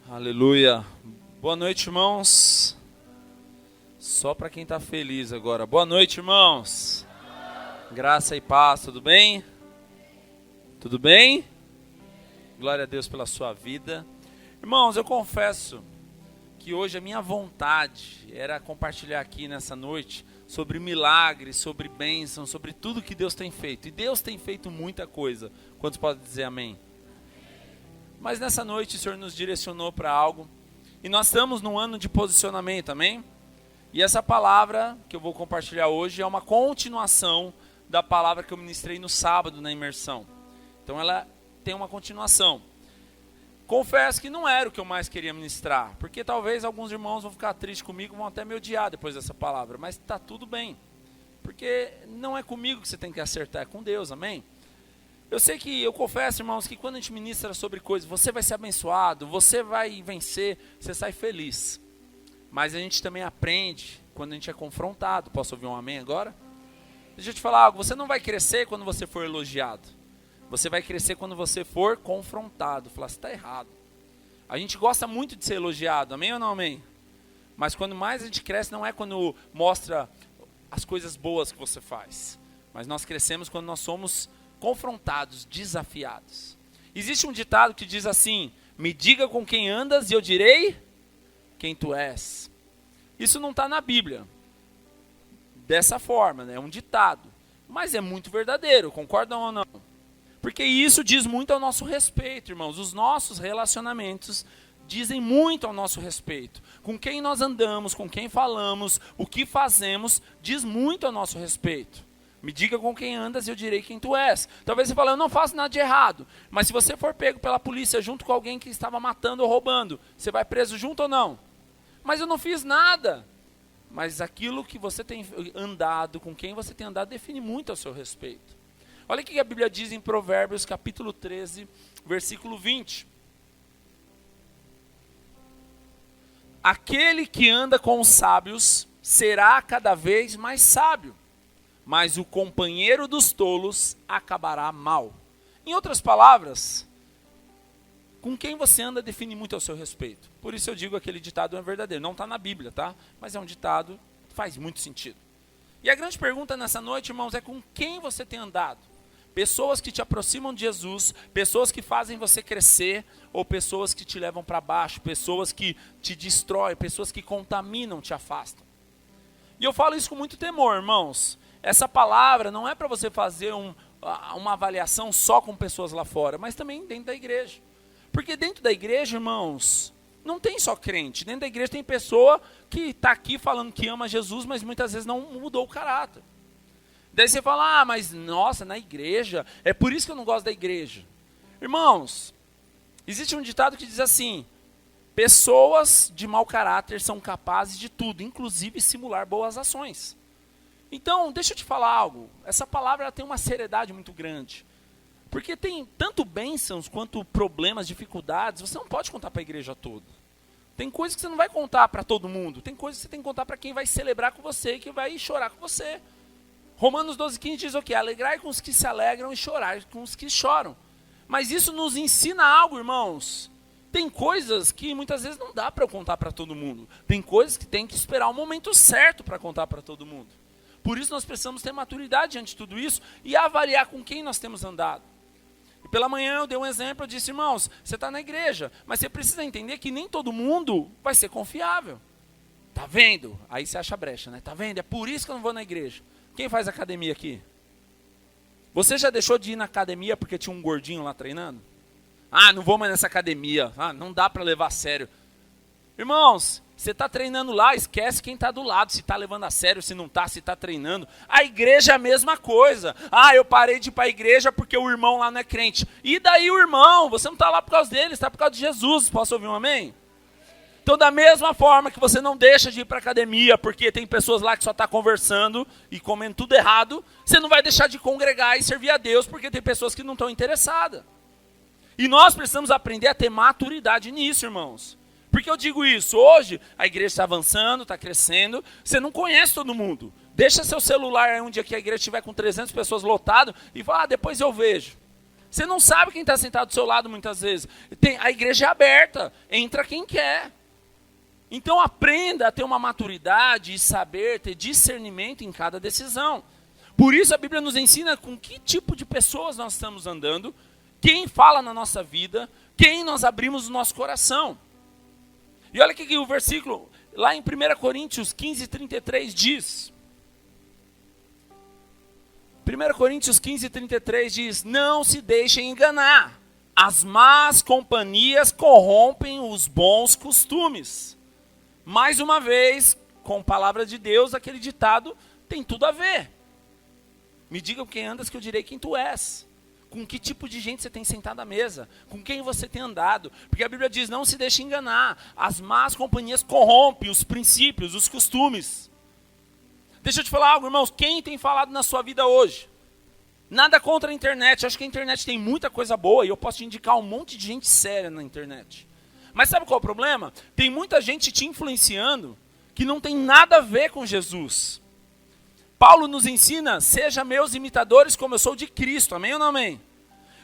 Aleluia. Boa noite, irmãos. Só para quem está feliz agora. Boa noite, irmãos. Graça e paz, tudo bem? Tudo bem? Glória a Deus pela sua vida. Irmãos, eu confesso que hoje a minha vontade era compartilhar aqui nessa noite sobre milagres, sobre bênçãos, sobre tudo que Deus tem feito. E Deus tem feito muita coisa. Quantos podem dizer amém? Mas nessa noite o Senhor nos direcionou para algo. E nós estamos num ano de posicionamento, amém? E essa palavra que eu vou compartilhar hoje é uma continuação da palavra que eu ministrei no sábado na imersão. Então ela tem uma continuação. Confesso que não era o que eu mais queria ministrar, porque talvez alguns irmãos vão ficar tristes comigo, vão até me odiar depois dessa palavra, mas está tudo bem. Porque não é comigo que você tem que acertar, é com Deus, amém? Eu sei que, eu confesso, irmãos, que quando a gente ministra sobre coisas, você vai ser abençoado, você vai vencer, você sai feliz. Mas a gente também aprende quando a gente é confrontado. Posso ouvir um amém agora? Deixa eu te falar algo, você não vai crescer quando você for elogiado. Você vai crescer quando você for confrontado. Falar, você está errado. A gente gosta muito de ser elogiado, amém ou não amém? Mas quando mais a gente cresce, não é quando mostra as coisas boas que você faz. Mas nós crescemos quando nós somos confrontados, desafiados. Existe um ditado que diz assim: me diga com quem andas e eu direi quem tu és. Isso não está na Bíblia dessa forma, né? É um ditado, mas é muito verdadeiro, concordam ou não? Porque isso diz muito ao nosso respeito, irmãos. Os nossos relacionamentos dizem muito ao nosso respeito. Com quem nós andamos, com quem falamos, o que fazemos, diz muito ao nosso respeito. Me diga com quem andas e eu direi quem tu és. Talvez você fale, eu não faço nada de errado. Mas se você for pego pela polícia junto com alguém que estava matando ou roubando, você vai preso junto ou não? Mas eu não fiz nada. Mas aquilo que você tem andado, com quem você tem andado, define muito ao seu respeito. Olha o que a Bíblia diz em Provérbios, capítulo 13, versículo 20. Aquele que anda com os sábios será cada vez mais sábio, mas o companheiro dos tolos acabará mal. Em outras palavras, com quem você anda define muito ao seu respeito. Por isso eu digo que aquele ditado é verdadeiro. Não está na Bíblia, tá? Mas é um ditado que faz muito sentido. E a grande pergunta nessa noite, irmãos, é com quem você tem andado? Pessoas que te aproximam de Jesus, pessoas que fazem você crescer, ou pessoas que te levam para baixo, pessoas que te destroem, pessoas que contaminam, te afastam. E eu falo isso com muito temor, irmãos. Essa palavra não é para você fazer uma avaliação só com pessoas lá fora, mas também dentro da igreja. Porque dentro da igreja, irmãos, não tem só crente. Dentro da igreja tem pessoa que está aqui falando que ama Jesus, mas muitas vezes não mudou o caráter. Daí você fala, mas nossa, na igreja, é por isso que eu não gosto da igreja. Irmãos, existe um ditado que diz assim: pessoas de mau caráter são capazes de tudo, inclusive simular boas ações. Então, deixa eu te falar algo, essa palavra ela tem uma seriedade muito grande. Porque tem tanto bênçãos quanto problemas, dificuldades, você não pode contar para a igreja toda. Tem coisas que você não vai contar para todo mundo, tem coisas que você tem que contar para quem vai celebrar com você e que vai chorar com você. Romanos 12,15 diz o quê? Alegrai com os que se alegram e chorar com os que choram. Mas isso nos ensina algo, irmãos. Tem coisas que muitas vezes não dá para eu contar para todo mundo. Tem coisas que tem que esperar o momento certo para contar para todo mundo. Por isso nós precisamos ter maturidade diante de tudo isso e avaliar com quem nós temos andado. E pela manhã eu dei um exemplo, eu disse, irmãos, você está na igreja, mas você precisa entender que nem todo mundo vai ser confiável. Tá vendo? Aí você acha brecha, né? Tá vendo? É por isso que eu não vou na igreja. Quem faz academia aqui? Você já deixou de ir na academia porque tinha um gordinho lá treinando? Ah, não vou mais nessa academia. Ah, não dá para levar a sério. Irmãos, você está treinando lá, esquece quem está do lado, se está levando a sério, se não está, se está treinando. A igreja é a mesma coisa. Ah, eu parei de ir para a igreja porque o irmão lá não é crente. E daí o irmão? Você não está lá por causa dele, está por causa de Jesus. Posso ouvir um amém? Então, da mesma forma que você não deixa de ir para a academia, porque tem pessoas lá que só estão conversando e comendo tudo errado, você não vai deixar de congregar e servir a Deus, porque tem pessoas que não estão interessadas. E nós precisamos aprender a ter maturidade nisso, irmãos. Porque eu digo isso, hoje a igreja está avançando, está crescendo, você não conhece todo mundo. Deixa seu celular aí um dia que a igreja estiver com 300 pessoas lotado e fala, depois eu vejo. Você não sabe quem está sentado do seu lado muitas vezes. A igreja é aberta, entra quem quer. Então aprenda a ter uma maturidade e saber ter discernimento em cada decisão. Por isso a Bíblia nos ensina com que tipo de pessoas nós estamos andando, quem fala na nossa vida, quem nós abrimos o nosso coração. E olha que o versículo, lá em 1 Coríntios 15:33 diz... 1 Coríntios 15:33 diz, não se deixem enganar, as más companhias corrompem os bons costumes. Mais uma vez, com a palavra de Deus, aquele ditado tem tudo a ver. Me diga com quem andas que eu direi quem tu és. Com que tipo de gente você tem sentado à mesa, com quem você tem andado. Porque a Bíblia diz, não se deixe enganar, as más companhias corrompem os princípios, os costumes. Deixa eu te falar algo, irmãos, quem tem falado na sua vida hoje? Nada contra a internet, acho que a internet tem muita coisa boa e eu posso te indicar um monte de gente séria na internet. Mas sabe qual é o problema? Tem muita gente te influenciando que não tem nada a ver com Jesus. Paulo nos ensina, seja meus imitadores como eu sou de Cristo, amém ou não amém?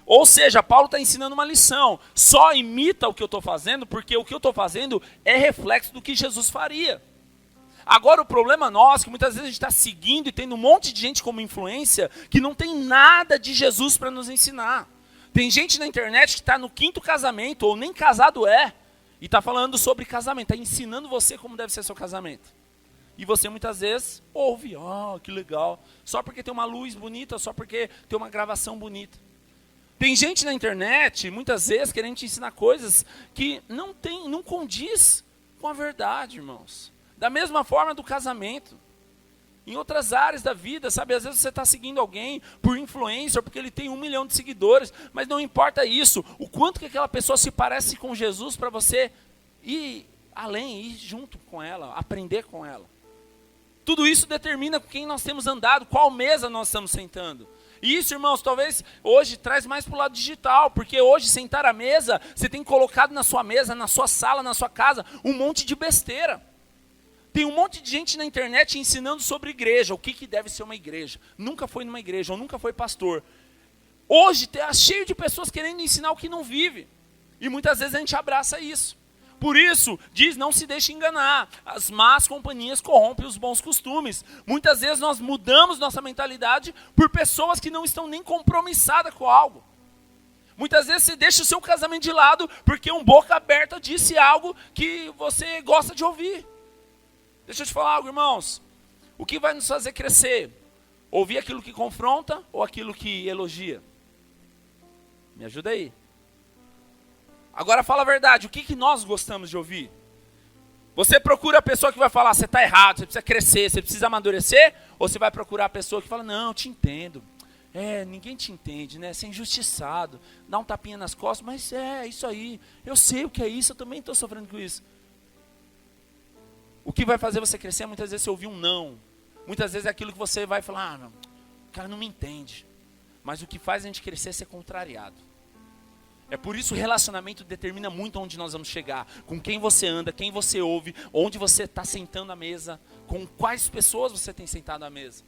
Ou seja, Paulo está ensinando uma lição, só imita o que eu estou fazendo, porque o que eu estou fazendo é reflexo do que Jesus faria. Agora o problema nosso, que muitas vezes a gente está seguindo e tendo um monte de gente como influência, que não tem nada de Jesus para nos ensinar. Tem gente na internet que está no 5º casamento, ou nem casado é, e está falando sobre casamento, está ensinando você como deve ser seu casamento. E você muitas vezes ouve, que legal, só porque tem uma luz bonita, só porque tem uma gravação bonita. Tem gente na internet, muitas vezes, querendo te ensinar coisas que não condiz com a verdade, irmãos. Da mesma forma do casamento. Em outras áreas da vida, sabe? Às vezes você está seguindo alguém por influência, porque ele tem 1 milhão de seguidores, mas não importa isso. O quanto que aquela pessoa se parece com Jesus para você ir além, ir junto com ela, aprender com ela. Tudo isso determina com quem nós temos andado, qual mesa nós estamos sentando. E isso, irmãos, talvez hoje traz mais para o lado digital, porque hoje sentar à mesa, você tem colocado na sua mesa, na sua sala, na sua casa, um monte de besteira. Tem um monte de gente na internet ensinando sobre igreja, o que deve ser uma igreja. Nunca foi numa igreja, ou nunca foi pastor. Hoje está cheio de pessoas querendo ensinar o que não vive. E muitas vezes a gente abraça isso. Por isso, diz, não se deixe enganar. As más companhias corrompem os bons costumes. Muitas vezes nós mudamos nossa mentalidade por pessoas que não estão nem compromissadas com algo. Muitas vezes você deixa o seu casamento de lado porque um boca aberta disse algo que você gosta de ouvir. Deixa eu te falar algo, irmãos. O que vai nos fazer crescer? Ouvir aquilo que confronta ou aquilo que elogia? Me ajuda aí. Agora fala a verdade, o que nós gostamos de ouvir? Você procura a pessoa que vai falar, você está errado, você precisa crescer, você precisa amadurecer? Ou você vai procurar a pessoa que fala, não, te entendo. Ninguém te entende, né? Você é injustiçado, dá um tapinha nas costas, mas isso aí. Eu sei o que é isso, eu também estou sofrendo com isso. O que vai fazer você crescer, muitas vezes você ouvir um não. Muitas vezes é aquilo que você vai falar, não, o cara não me entende. Mas o que faz a gente crescer é ser contrariado. É por isso o relacionamento determina muito onde nós vamos chegar. Com quem você anda, quem você ouve, onde você está sentando à mesa, com quais pessoas você tem sentado à mesa.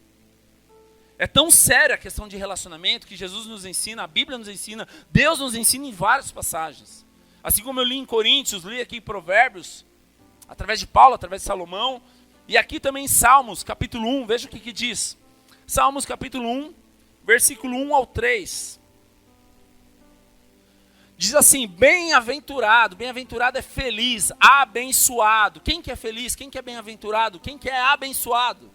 É tão séria a questão de relacionamento que Jesus nos ensina, a Bíblia nos ensina, Deus nos ensina em várias passagens. Assim como eu li em Coríntios, li aqui em Provérbios, através de Paulo, através de Salomão, e aqui também em Salmos, capítulo 1, veja o que diz. Salmos, capítulo 1, versículo 1 ao 3. Diz assim, bem-aventurado é feliz, abençoado. Quem que é feliz? Quem que é bem-aventurado? Quem que é abençoado?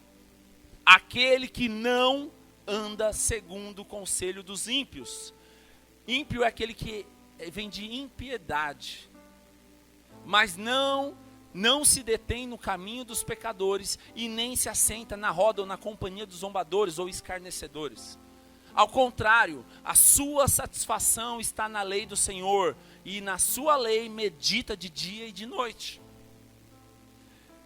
Aquele que não anda segundo o conselho dos ímpios. Ímpio é aquele que vem de impiedade, mas não se detém no caminho dos pecadores e nem se assenta na roda ou na companhia dos zombadores ou escarnecedores. Ao contrário, a sua satisfação está na lei do Senhor, e na sua lei medita de dia e de noite.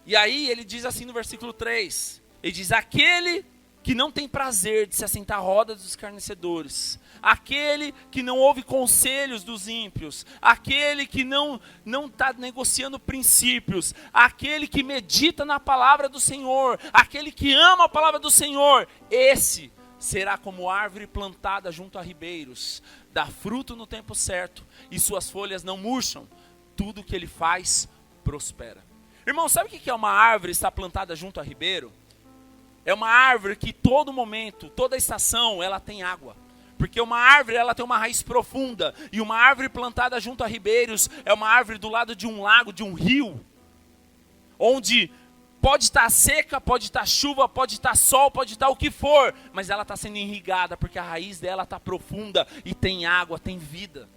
E aí ele diz assim no versículo 3, ele diz, aquele que não tem prazer de se assentar à roda dos escarnecedores, aquele que não ouve conselhos dos ímpios, aquele que não está negociando princípios, aquele que medita na palavra do Senhor, aquele que ama a palavra do Senhor, esse será como árvore plantada junto a ribeiros, dá fruto no tempo certo, e suas folhas não murcham, tudo que ele faz prospera. Irmão, sabe o que é uma árvore estar plantada junto a ribeiro? É uma árvore que todo momento, toda estação, ela tem água. Porque uma árvore, ela tem uma raiz profunda. E uma árvore plantada junto a ribeiros é uma árvore do lado de um lago, de um rio. Onde pode estar seca, pode estar chuva, pode estar sol, pode estar o que for. Mas ela está sendo irrigada porque a raiz dela está profunda e tem água, tem vida.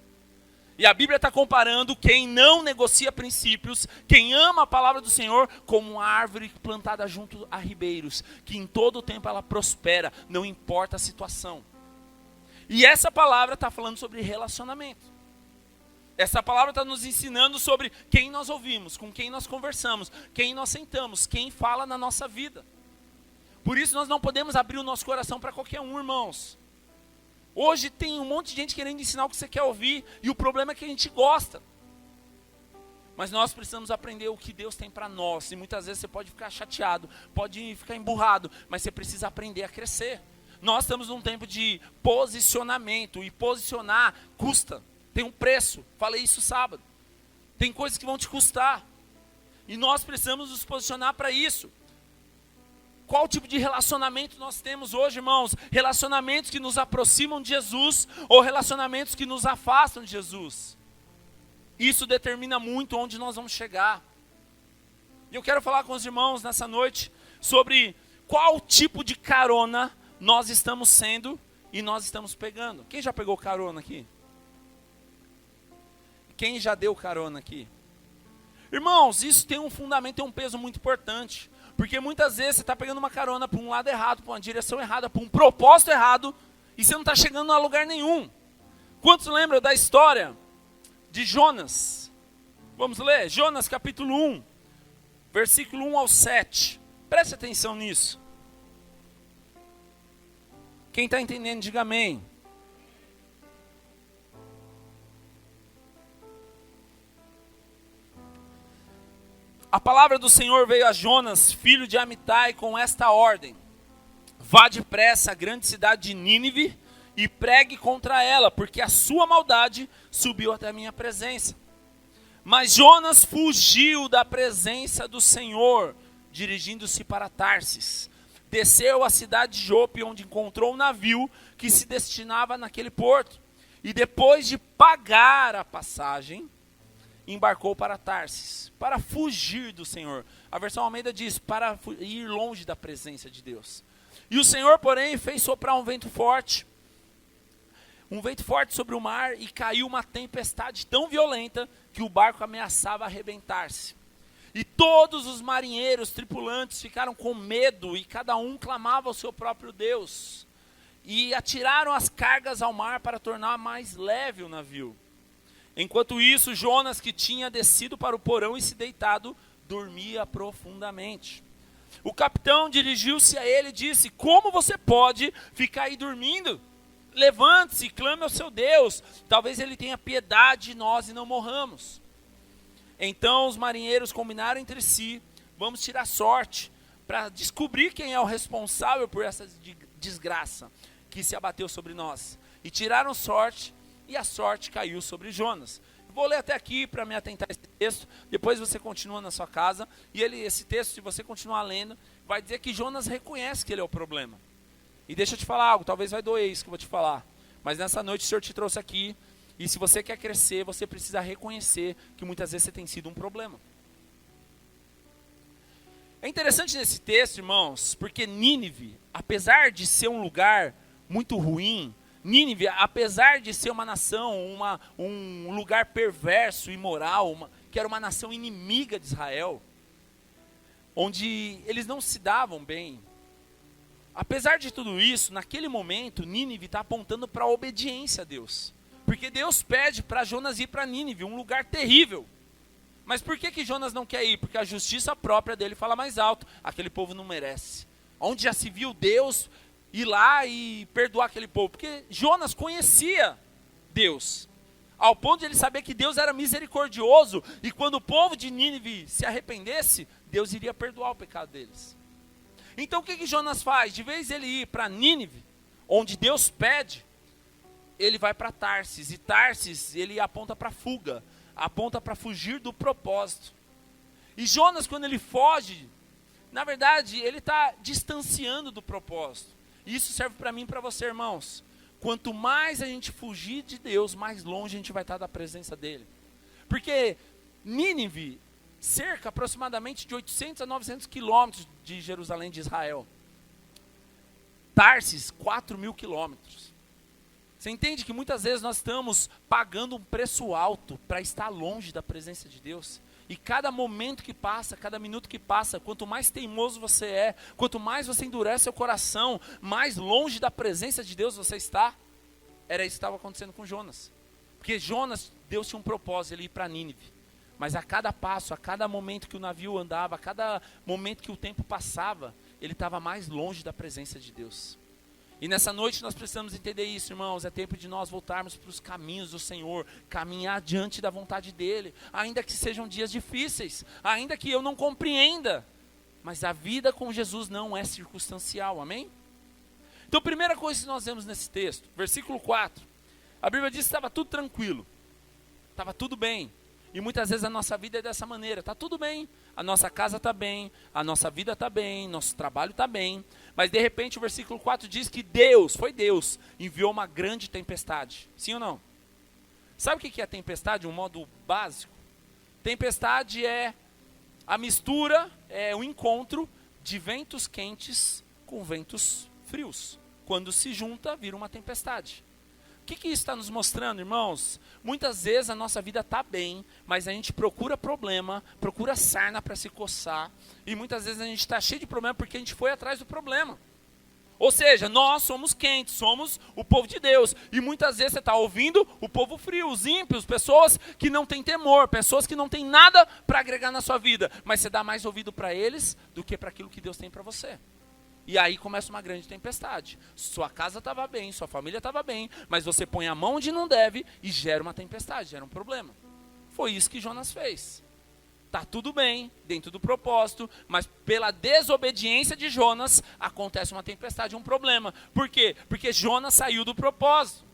E a Bíblia está comparando quem não negocia princípios, quem ama a palavra do Senhor, como uma árvore plantada junto a ribeiros, que em todo o tempo ela prospera, não importa a situação. E essa palavra está falando sobre relacionamento. Essa palavra está nos ensinando sobre quem nós ouvimos, com quem nós conversamos, quem nós sentamos, quem fala na nossa vida. Por isso nós não podemos abrir o nosso coração para qualquer um, irmãos. Hoje tem um monte de gente querendo ensinar o que você quer ouvir, e o problema é que a gente gosta. Mas nós precisamos aprender o que Deus tem para nós, e muitas vezes você pode ficar chateado, pode ficar emburrado, mas você precisa aprender a crescer. Nós estamos num tempo de posicionamento, e posicionar custa, tem um preço, falei isso sábado. Tem coisas que vão te custar, e nós precisamos nos posicionar para isso. Qual tipo de relacionamento nós temos hoje, irmãos? Relacionamentos que nos aproximam de Jesus ou relacionamentos que nos afastam de Jesus? Isso determina muito onde nós vamos chegar. E eu quero falar com os irmãos nessa noite sobre qual tipo de carona nós estamos sendo e nós estamos pegando. Quem já pegou carona aqui? Quem já deu carona aqui? Irmãos, isso tem um fundamento, tem um peso muito importante. Porque muitas vezes você está pegando uma carona para um lado errado, para uma direção errada, para um propósito errado, e você não está chegando a lugar nenhum. Quantos lembram da história de Jonas? Vamos ler? Jonas capítulo 1, versículo 1 ao 7. Preste atenção nisso. Quem está entendendo, diga amém. A palavra do Senhor veio a Jonas, filho de Amitai, com esta ordem: vá depressa à grande cidade de Nínive e pregue contra ela, porque a sua maldade subiu até a minha presença. Mas Jonas fugiu da presença do Senhor, dirigindo-se para Tarsis. Desceu à cidade de Jope, onde encontrou um navio que se destinava naquele porto. E depois de pagar a passagem, embarcou para Tarsis, para fugir do Senhor. A versão Almeida diz, para ir longe da presença de Deus. E o Senhor, porém, fez soprar um vento forte sobre o mar, e caiu uma tempestade tão violenta que o barco ameaçava arrebentar-se. E todos os marinheiros, tripulantes, ficaram com medo, e cada um clamava ao seu próprio Deus. E atiraram as cargas ao mar para tornar mais leve o navio. Enquanto isso, Jonas, que tinha descido para o porão e se deitado, dormia profundamente. O capitão dirigiu-se a ele e disse: como você pode ficar aí dormindo? Levante-se e clame ao seu Deus, talvez ele tenha piedade de nós e não morramos. Então os marinheiros combinaram entre si: vamos tirar sorte, para descobrir quem é o responsável por essa desgraça que se abateu sobre nós. E tiraram sorte, e a sorte caiu sobre Jonas. Vou ler até aqui para me atentar a esse texto, depois você continua na sua casa, e esse texto, se você continuar lendo, vai dizer que Jonas reconhece que ele é o problema. E deixa eu te falar algo, talvez vai doer isso que eu vou te falar, mas nessa noite o Senhor te trouxe aqui, e se você quer crescer, você precisa reconhecer que muitas vezes você tem sido um problema. É interessante nesse texto, irmãos, porque Nínive, apesar de ser um lugar muito ruim, Nínive, apesar de ser uma nação, um lugar perverso, imoral, que era uma nação inimiga de Israel, onde eles não se davam bem, apesar de tudo isso, naquele momento, Nínive está apontando para a obediência a Deus. Porque Deus pede para Jonas ir para Nínive, um lugar terrível. Mas por que Jonas não quer ir? Porque a justiça própria dele fala mais alto: aquele povo não merece. Onde já se viu Deus ir lá e perdoar aquele povo? Porque Jonas conhecia Deus, ao ponto de ele saber que Deus era misericordioso, e quando o povo de Nínive se arrependesse, Deus iria perdoar o pecado deles. Então o que Jonas faz? De vez ele ir para Nínive, onde Deus pede, ele vai para Tarsis. E Tarsis, ele aponta para fuga, aponta para fugir do propósito. E Jonas, quando ele foge, na verdade, ele está distanciando do propósito. E isso serve para mim e para você, irmãos. Quanto mais a gente fugir de Deus, mais longe a gente vai estar da presença dele. Porque Nínive cerca aproximadamente de 800 a 900 quilômetros de Jerusalém, de Israel. Tarsis, 4.000 quilômetros. Você entende que muitas vezes nós estamos pagando um preço alto para estar longe da presença de Deus? E cada momento que passa, cada minuto que passa, quanto mais teimoso você é, quanto mais você endurece seu coração, mais longe da presença de Deus você está. Era isso que estava acontecendo com Jonas. Porque Jonas, Deus tinha um propósito, ele ir para Nínive. Mas a cada passo, a cada momento que o navio andava, a cada momento que o tempo passava, ele estava mais longe da presença de Deus. E nessa noite nós precisamos entender isso, irmãos. É tempo de nós voltarmos para os caminhos do Senhor, caminhar diante da vontade dEle, ainda que sejam dias difíceis, ainda que eu não compreenda, mas a vida com Jesus não é circunstancial, amém? Então, a primeira coisa que nós vemos nesse texto, versículo 4, a Bíblia diz que estava tudo tranquilo, estava tudo bem. E muitas vezes a nossa vida é dessa maneira, está tudo bem, a nossa casa está bem, a nossa vida está bem, nosso trabalho está bem, mas de repente o versículo 4 diz que Deus, enviou uma grande tempestade, sim ou não? Sabe o que é tempestade, um modo básico? Tempestade é a mistura, é o encontro de ventos quentes com ventos frios, quando se junta vira uma tempestade. O que isso está nos mostrando, irmãos? Muitas vezes a nossa vida está bem, mas a gente procura problema, procura sarna para se coçar, e muitas vezes a gente está cheio de problema porque a gente foi atrás do problema. Ou seja, nós somos quentes, somos o povo de Deus, e muitas vezes você está ouvindo o povo frio, os ímpios, pessoas que não têm temor, pessoas que não têm nada para agregar na sua vida, mas você dá mais ouvido para eles do que para aquilo que Deus tem para você. E aí começa uma grande tempestade. Sua casa estava bem, sua família estava bem, mas você põe a mão onde não deve e gera uma tempestade, gera um problema. Foi isso que Jonas fez. Está tudo bem, dentro do propósito, mas pela desobediência de Jonas, acontece uma tempestade, um problema. Por quê? Porque Jonas saiu do propósito.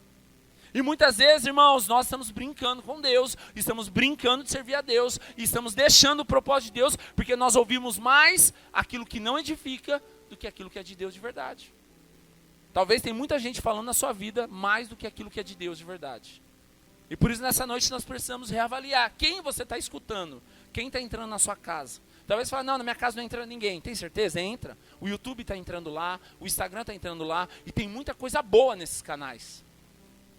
E muitas vezes, irmãos, nós estamos brincando com Deus, estamos brincando de servir a Deus, e estamos deixando o propósito de Deus, porque nós ouvimos mais aquilo que não edifica do que aquilo que é de Deus de verdade. Talvez tem muita gente falando na sua vida mais do que aquilo que é de Deus de verdade. E por isso nessa noite nós precisamos reavaliar quem você está escutando, quem está entrando na sua casa. Talvez você fale, não, na minha casa não entra ninguém. Tem certeza? Entra. O YouTube está entrando lá, o Instagram está entrando lá, e tem muita coisa boa nesses canais.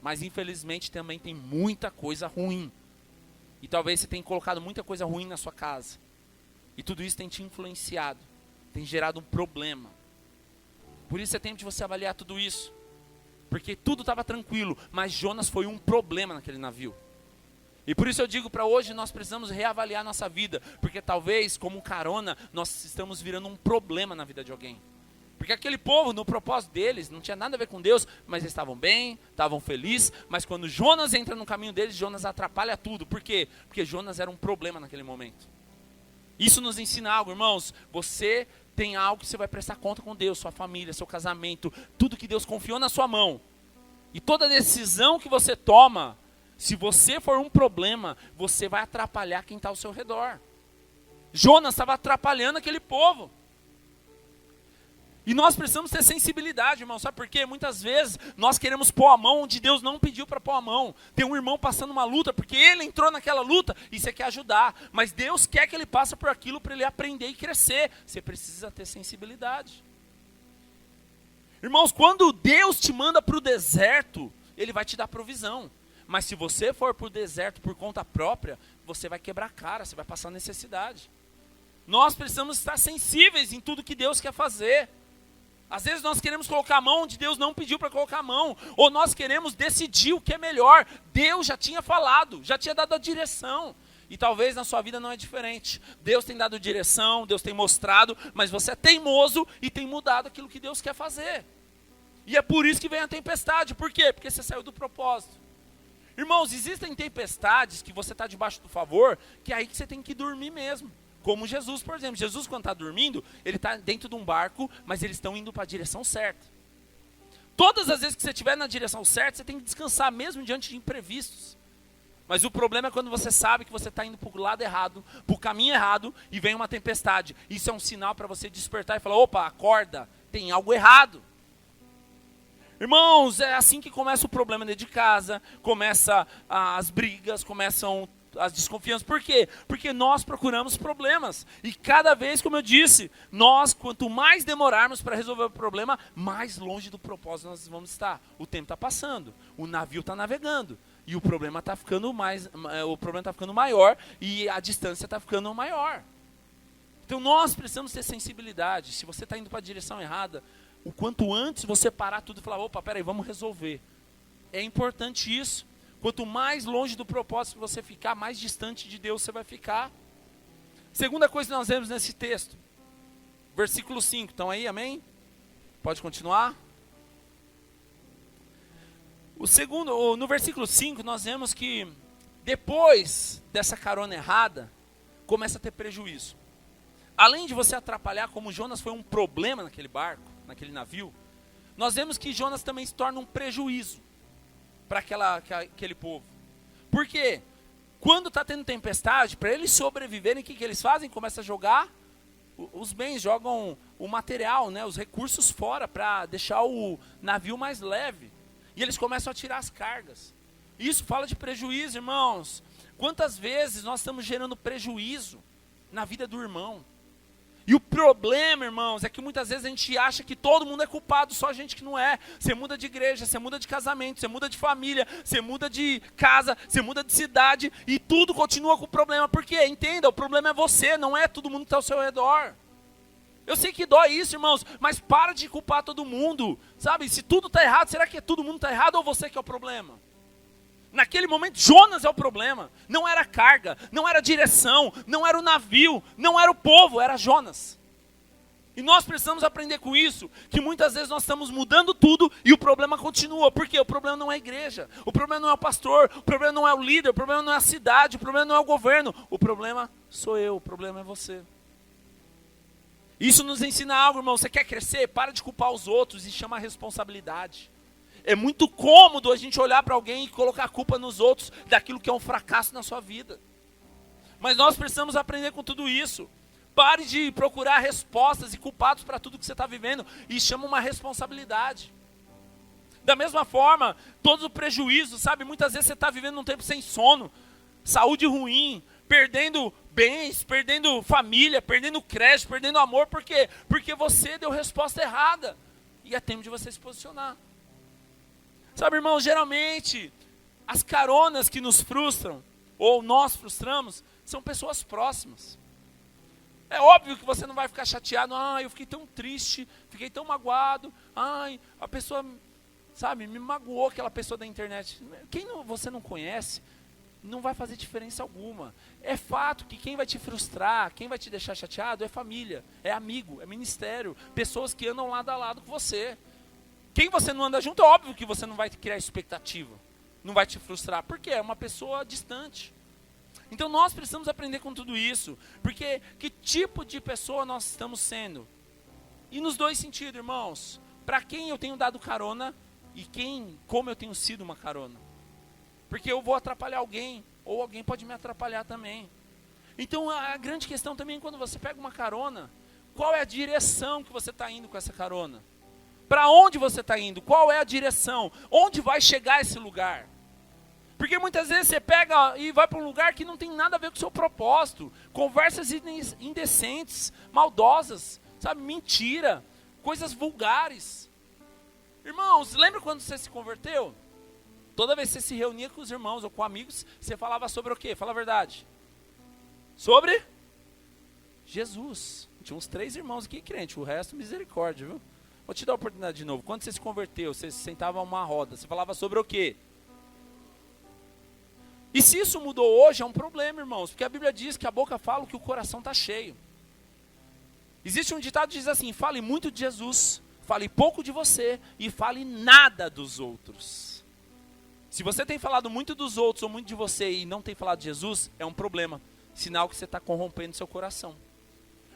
Mas infelizmente também tem muita coisa ruim. E talvez você tenha colocado muita coisa ruim na sua casa. E tudo isso tem te influenciado, tem gerado um problema. Por isso é tempo de você avaliar tudo isso. Porque tudo estava tranquilo, mas Jonas foi um problema naquele navio. E por isso eu digo para hoje, nós precisamos reavaliar nossa vida. Porque talvez, como carona, nós estamos virando um problema na vida de alguém. Porque aquele povo, no propósito deles, não tinha nada a ver com Deus, mas eles estavam bem, estavam felizes. Mas quando Jonas entra no caminho deles, Jonas atrapalha tudo. Por quê? Porque Jonas era um problema naquele momento. Isso nos ensina algo, irmãos. Você tem algo que você vai prestar conta com Deus, sua família, seu casamento, tudo que Deus confiou na sua mão. E toda decisão que você toma, se você for um problema, você vai atrapalhar quem está ao seu redor. Jonas estava atrapalhando aquele povo. E nós precisamos ter sensibilidade, irmão. Sabe por quê? Muitas vezes nós queremos pôr a mão onde Deus não pediu para pôr a mão. Tem um irmão passando uma luta, porque ele entrou naquela luta e você quer ajudar. Mas Deus quer que ele passe por aquilo para ele aprender e crescer. Você precisa ter sensibilidade. Irmãos, quando Deus te manda para o deserto, Ele vai te dar provisão. Mas se você for para o deserto por conta própria, você vai quebrar a cara, você vai passar necessidade. Nós precisamos estar sensíveis em tudo que Deus quer fazer. Às vezes nós queremos colocar a mão onde Deus não pediu para colocar a mão. Ou nós queremos decidir o que é melhor. Deus já tinha falado, já tinha dado a direção. E talvez na sua vida não é diferente. Deus tem dado direção, Deus tem mostrado, mas você é teimoso e tem mudado aquilo que Deus quer fazer. E é por isso que vem a tempestade. Por quê? Porque você saiu do propósito. Irmãos, existem tempestades que você está debaixo do favor, que é aí que você tem que dormir mesmo. Como Jesus, por exemplo. Jesus, quando está dormindo, ele está dentro de um barco, mas eles estão indo para a direção certa. Todas as vezes que você estiver na direção certa, você tem que descansar mesmo diante de imprevistos. Mas o problema é quando você sabe que você está indo para o lado errado, para o caminho errado, e vem uma tempestade. Isso é um sinal para você despertar e falar, opa, acorda, tem algo errado. Irmãos, é assim que começa o problema dentro de casa, começa as brigas, começam as desconfianças. Por quê? Porque nós procuramos problemas. E cada vez, como eu disse, nós, quanto mais demorarmos para resolver o problema, mais longe do propósito nós vamos estar. O tempo está passando, o navio está navegando. E o problema está ficando maior e a distância está ficando maior. Então nós precisamos ter sensibilidade. Se você está indo para a direção errada, o quanto antes você parar tudo e falar, opa, peraí, vamos resolver. É importante isso. Quanto mais longe do propósito você ficar, mais distante de Deus você vai ficar. Segunda coisa que nós vemos nesse texto, versículo 5. Estão aí, amém? Pode continuar? No versículo 5, nós vemos que depois dessa carona errada, começa a ter prejuízo. Além de você atrapalhar, como Jonas foi um problema naquele barco, naquele navio, nós vemos que Jonas também se torna um prejuízo para aquele povo. Por quê? Quando está tendo tempestade, para eles sobreviverem, o que eles fazem? Começam a jogar os bens, jogam o material, né, os recursos fora para deixar o navio mais leve. E eles começam a tirar as cargas. Isso fala de prejuízo, irmãos. Quantas vezes nós estamos gerando prejuízo na vida do irmão? E o problema, irmãos, é que muitas vezes a gente acha que todo mundo é culpado, só a gente que não é. Você muda de igreja, você muda de casamento, você muda de família, você muda de casa, você muda de cidade e tudo continua com o problema. Por quê? Entenda, o problema é você, não é todo mundo que está ao seu redor. Eu sei que dói isso, irmãos, mas para de culpar todo mundo, sabe? Se tudo está errado, será que todo mundo está errado ou você que é o problema? Naquele momento, Jonas é o problema. Não era a carga, não era a direção, não era o navio, não era o povo, era Jonas. E nós precisamos aprender com isso, que muitas vezes nós estamos mudando tudo e o problema continua. Por quê? O problema não é a igreja, o problema não é o pastor, o problema não é o líder, o problema não é a cidade, o problema não é o governo. O problema sou eu, o problema é você. Isso nos ensina algo, irmão. Você quer crescer? Para de culpar os outros e chama a responsabilidade. É muito cômodo a gente olhar para alguém e colocar a culpa nos outros daquilo que é um fracasso na sua vida. Mas nós precisamos aprender com tudo isso. Pare de procurar respostas e culpados para tudo que você está vivendo e chama uma responsabilidade. Da mesma forma, todo o prejuízo, sabe? Muitas vezes você está vivendo um tempo sem sono, saúde ruim, perdendo bens, perdendo família, perdendo crédito, perdendo amor. Por quê? Porque você deu resposta errada. E é tempo de você se posicionar. Sabe, irmão, geralmente as caronas que nos frustram, ou nós frustramos, são pessoas próximas. É óbvio que você não vai ficar chateado, eu fiquei tão triste, fiquei tão magoado, a pessoa, sabe, me magoou, aquela pessoa da internet. Você não conhece, não vai fazer diferença alguma. É fato que quem vai te frustrar, quem vai te deixar chateado é família, é amigo, é ministério, pessoas que andam lado a lado com você. Quem você não anda junto, é óbvio que você não vai criar expectativa, não vai te frustrar, porque é uma pessoa distante. Então nós precisamos aprender com tudo isso, porque que tipo de pessoa nós estamos sendo? E nos dois sentidos, irmãos, para quem eu tenho dado carona e como eu tenho sido uma carona. Porque eu vou atrapalhar alguém, ou alguém pode me atrapalhar também. Então a grande questão também, quando você pega uma carona, qual é a direção que você está indo com essa carona? Para onde você está indo? Qual é a direção? Onde vai chegar esse lugar? Porque muitas vezes você pega e vai para um lugar que não tem nada a ver com o seu propósito. Conversas indecentes, maldosas, sabe? Mentira, coisas vulgares. Irmãos, lembra quando você se converteu? Toda vez que você se reunia com os irmãos ou com amigos, você falava sobre o quê? Fala a verdade. Sobre Jesus. Tinha uns 3 irmãos aqui crente, o resto misericórdia, viu? Vou te dar a oportunidade de novo. Quando você se converteu, você se sentava a uma roda, você falava sobre o quê? E se isso mudou hoje, é um problema, irmãos, porque a Bíblia diz que a boca fala o que o coração está cheio. Existe um ditado que diz assim: fale muito de Jesus, fale pouco de você e fale nada dos outros. Se você tem falado muito dos outros ou muito de você e não tem falado de Jesus, é um problema, sinal que você está corrompendo seu coração.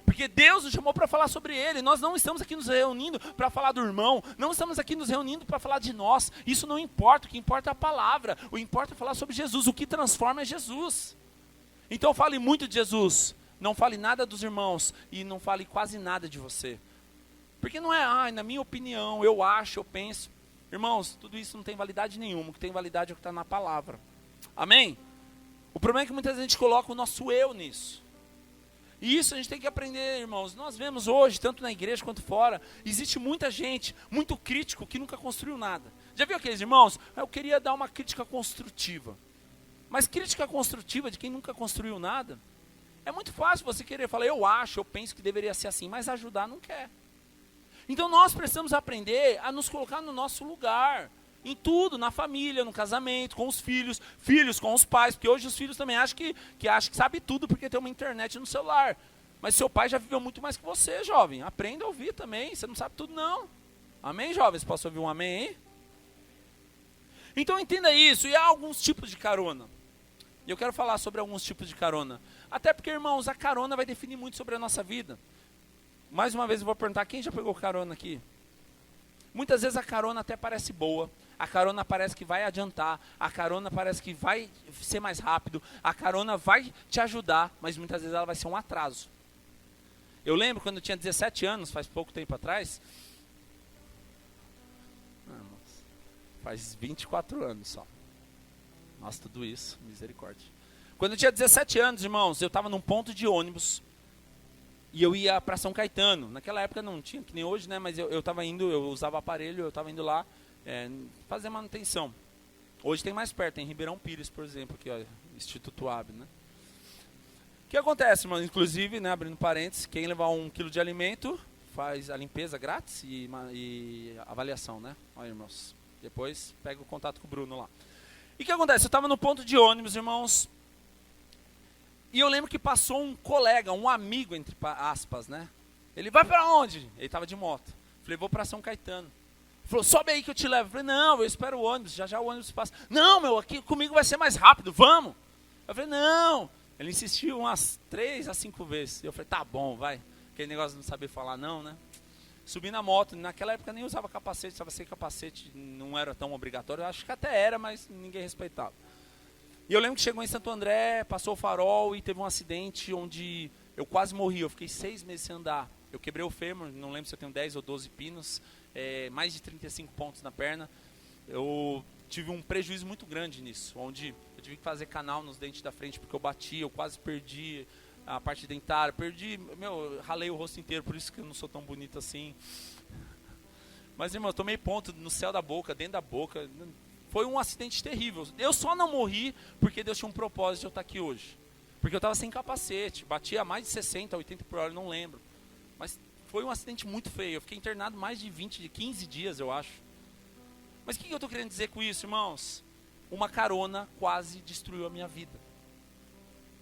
Porque Deus nos chamou para falar sobre Ele. Nós não estamos aqui nos reunindo para falar do irmão. Não estamos aqui nos reunindo para falar de nós. Isso não importa. O que importa é a palavra. O que importa é falar sobre Jesus. O que transforma é Jesus. Então fale muito de Jesus. Não fale nada dos irmãos. E não fale quase nada de você. Porque não é, na minha opinião, eu acho, eu penso. Irmãos, tudo isso não tem validade nenhuma. O que tem validade é o que está na palavra. Amém? O problema é que muita gente coloca o nosso eu nisso. E isso a gente tem que aprender, irmãos. Nós vemos hoje, tanto na igreja quanto fora, existe muita gente, muito crítico, que nunca construiu nada. Já viu aqueles irmãos? Eu queria dar uma crítica construtiva. Mas crítica construtiva de quem nunca construiu nada, é muito fácil você querer falar, eu acho, eu penso que deveria ser assim, mas ajudar não quer. Então nós precisamos aprender a nos colocar no nosso lugar. Em tudo, na família, no casamento, com os filhos, filhos com os pais, porque hoje os filhos também acham que sabe tudo porque tem uma internet no celular. Mas seu pai já viveu muito mais que você, jovem. Aprenda a ouvir também, você não sabe tudo não. Amém, jovens? Posso ouvir um amém aí? Então entenda isso, e há alguns tipos de carona. E eu quero falar sobre alguns tipos de carona. Até porque, irmãos, a carona vai definir muito sobre a nossa vida. Mais uma vez eu vou perguntar, quem já pegou carona aqui? Muitas vezes a carona até parece boa, a carona parece que vai adiantar, a carona parece que vai ser mais rápido, a carona vai te ajudar, mas muitas vezes ela vai ser um atraso. Eu lembro quando eu tinha 17 anos, faz pouco tempo atrás, faz 24 anos só. Nossa, tudo isso, misericórdia. Quando eu tinha 17 anos, irmãos, eu estava num ponto de ônibus, e eu ia para São Caetano. Naquela época não tinha, que nem hoje, né? Mas eu estava indo, eu usava aparelho, eu estava indo lá fazer manutenção. Hoje tem mais perto, tem Ribeirão Pires, por exemplo, aqui, ó, Instituto AB, né? O que acontece, irmão? Inclusive, né, abrindo parênteses, quem levar 1 quilo de alimento faz a limpeza grátis e avaliação, né? Olha, irmãos, depois pega o contato com o Bruno lá. E o que acontece? Eu estava no ponto de ônibus, irmãos, e eu lembro que passou um colega, um amigo, entre aspas, né? Ele vai para onde? Ele estava de moto. Falei, vou para São Caetano. Ele falou, sobe aí que eu te levo. Eu falei, não, eu espero o ônibus, já o ônibus passa. Não, meu, aqui comigo vai ser mais rápido, vamos. Eu falei, não. Ele insistiu umas 3 a 5 vezes. Eu falei, tá bom, vai. Aquele negócio de não saber falar não, né? Subi na moto, naquela época nem usava capacete, estava sem capacete, não era tão obrigatório. Eu acho que até era, mas ninguém respeitava. E eu lembro que chegou em Santo André, passou o farol e teve um acidente onde eu quase morri. Eu fiquei 6 meses sem andar. Eu quebrei o fêmur, não lembro se eu tenho 10 ou 12 pinos, mais de 35 pontos na perna. Eu tive um prejuízo muito grande nisso, onde eu tive que fazer canal nos dentes da frente porque eu bati, eu quase perdi a parte dentária, ralei o rosto inteiro, por isso que eu não sou tão bonito assim. Mas, irmão, eu tomei ponto no céu da boca, dentro da boca. Foi um acidente terrível. Eu só não morri porque Deus tinha um propósito de eu estar aqui hoje. Porque eu estava sem capacete, batia mais de 60, 80 por hora, não lembro. Mas foi um acidente muito feio. Eu fiquei internado mais de 15 dias, eu acho. Mas o que eu estou querendo dizer com isso, irmãos? Uma carona quase destruiu a minha vida.